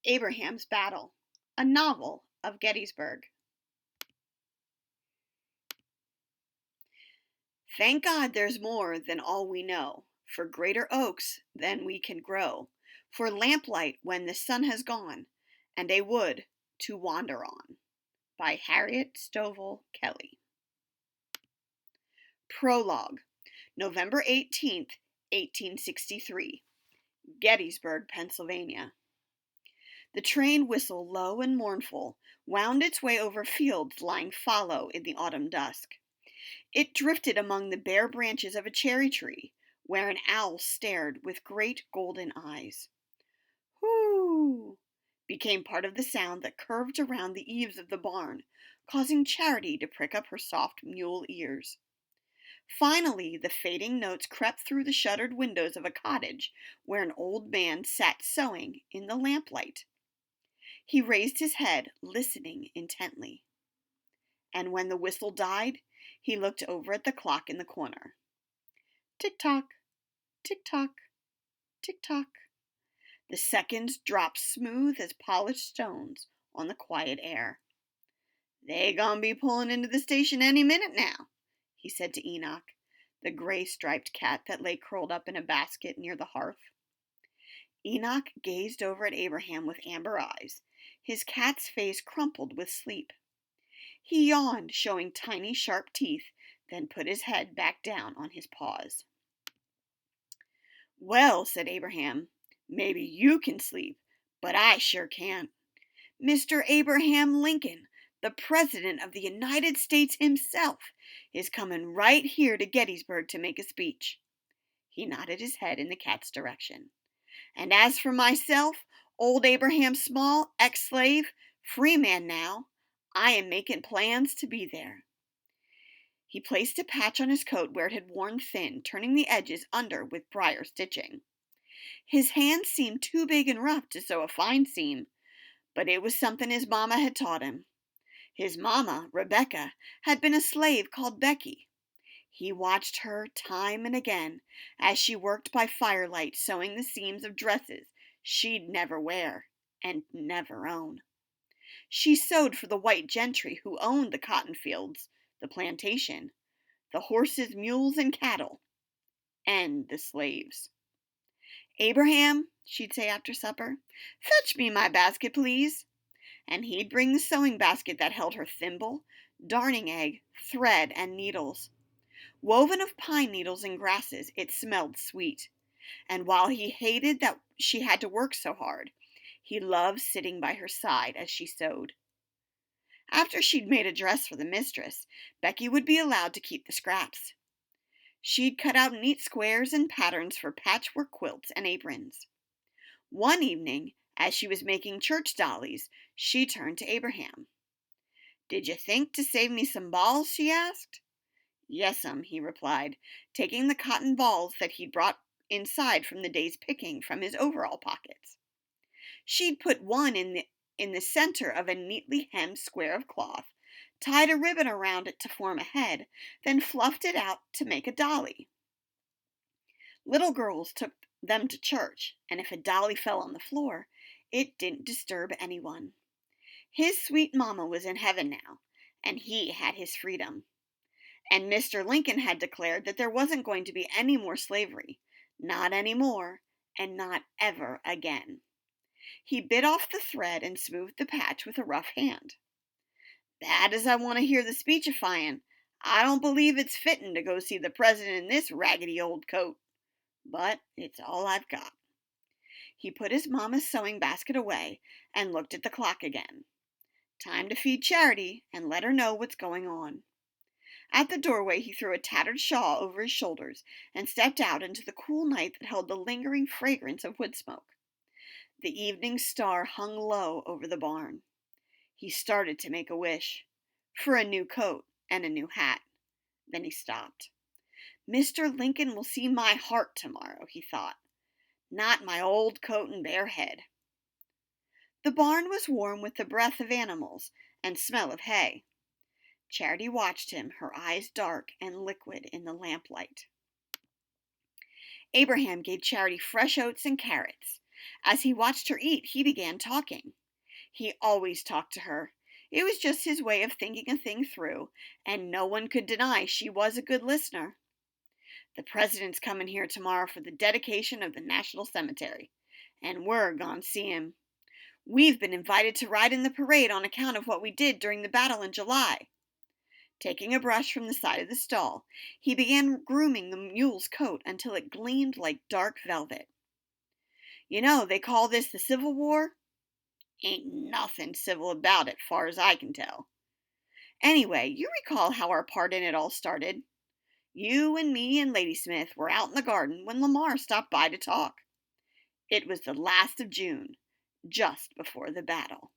Abraham's Battle, a novel of Gettysburg. Thank God there's more than all we know, for greater oaks than we can grow, for lamplight when the sun has gone, and a wood to wander on. By Harriet Stovall Kelley. Prologue, November 18th, 1863, Gettysburg, Pennsylvania. The train whistle, low and mournful, wound its way over fields lying fallow in the autumn dusk. It drifted among the bare branches of a cherry tree, where an owl stared with great golden eyes. Whoo! Became part of the sound that curved around the eaves of the barn, causing Charity to prick up her soft mule ears. Finally, the fading notes crept through the shuttered windows of a cottage where an old man sat sewing in the lamplight. He raised his head, listening intently. And when the whistle died, he looked over at the clock in the corner. Tick-tock, tick-tock, tick-tock. The seconds dropped smooth as polished stones on the quiet air. "They gonna be pulling into the station any minute now," he said to Enoch, the gray-striped cat that lay curled up in a basket near the hearth. Enoch gazed over at Abraham with amber eyes, his cat's face crumpled with sleep. He yawned, showing tiny, sharp teeth, then put his head back down on his paws. "Well," said Abraham, "maybe you can sleep, but I sure can't. Mr. Abraham Lincoln, the President of the United States himself, is coming right here to Gettysburg to make a speech." He nodded his head in the cat's direction. "And as for myself, old Abraham Small, ex-slave, free man now, I am making plans to be there." He placed a patch on his coat where it had worn thin, turning the edges under with briar stitching. His hands seemed too big and rough to sew a fine seam, but it was something his mama had taught him. His mama, Rebecca, had been a slave called Becky. He watched her time and again as she worked by firelight sewing the seams of dresses she'd never wear and never own. She sewed for the white gentry who owned the cotton fields, the plantation, the horses, mules, and cattle, and the slaves. "Abraham," she'd say after supper, "fetch me my basket, please." And he'd bring the sewing basket that held her thimble, darning egg, thread, and needles. Woven of pine needles and grasses, it smelled sweet. And while he hated that she had to work so hard, he loved sitting by her side as she sewed. After she'd made a dress for the mistress, Becky would be allowed to keep the scraps. She'd cut out neat squares and patterns for patchwork quilts and aprons. One evening, as she was making church dollies, she turned to Abraham. "Did you think to save me some balls?" she asked. "Yes'm," he replied, taking the cotton balls that he'd brought inside from the day's picking from his overall pockets. She'd put one in the center of a neatly hemmed square of cloth, tied a ribbon around it to form a head, then fluffed it out to make a dolly. Little girls took them to church, and if a dolly fell on the floor, it didn't disturb anyone. His sweet mama was in heaven now, and he had his freedom. And Mr. Lincoln had declared that there wasn't going to be any more slavery, not any more, and not ever again. He bit off the thread and smoothed the patch with a rough hand. "Bad as I want to hear the speechifying, I don't believe it's fitting to go see the president in this raggedy old coat. But it's all I've got." He put his mama's sewing basket away and looked at the clock again. Time to feed Charity and let her know what's going on. At the doorway, he threw a tattered shawl over his shoulders and stepped out into the cool night that held the lingering fragrance of wood smoke. The evening star hung low over the barn. He started to make a wish for a new coat and a new hat. Then he stopped. "Mr. Lincoln will see my heart tomorrow," he thought, "not my old coat and bare head." The barn was warm with the breath of animals and smell of hay. Charity watched him, her eyes dark and liquid in the lamplight. Abraham gave Charity fresh oats and carrots, As he watched her eat, he began talking. He always talked to her. It was just his way of thinking a thing through, and no one could deny she was a good listener. The president's coming here tomorrow for the dedication of the National Cemetery, and we're going to see him. We've been invited to ride in the parade on account of what we did during the battle in July. Taking a brush from the side of the stall, he began grooming the mule's coat until it gleamed like dark velvet. You know, they call this the Civil War. Ain't nothing civil about it, far as I can tell. Anyway, you recall how our part in it all started. You and me and Ladysmith were out in the garden when Lamar stopped by to talk. It was the last of June, just before the battle.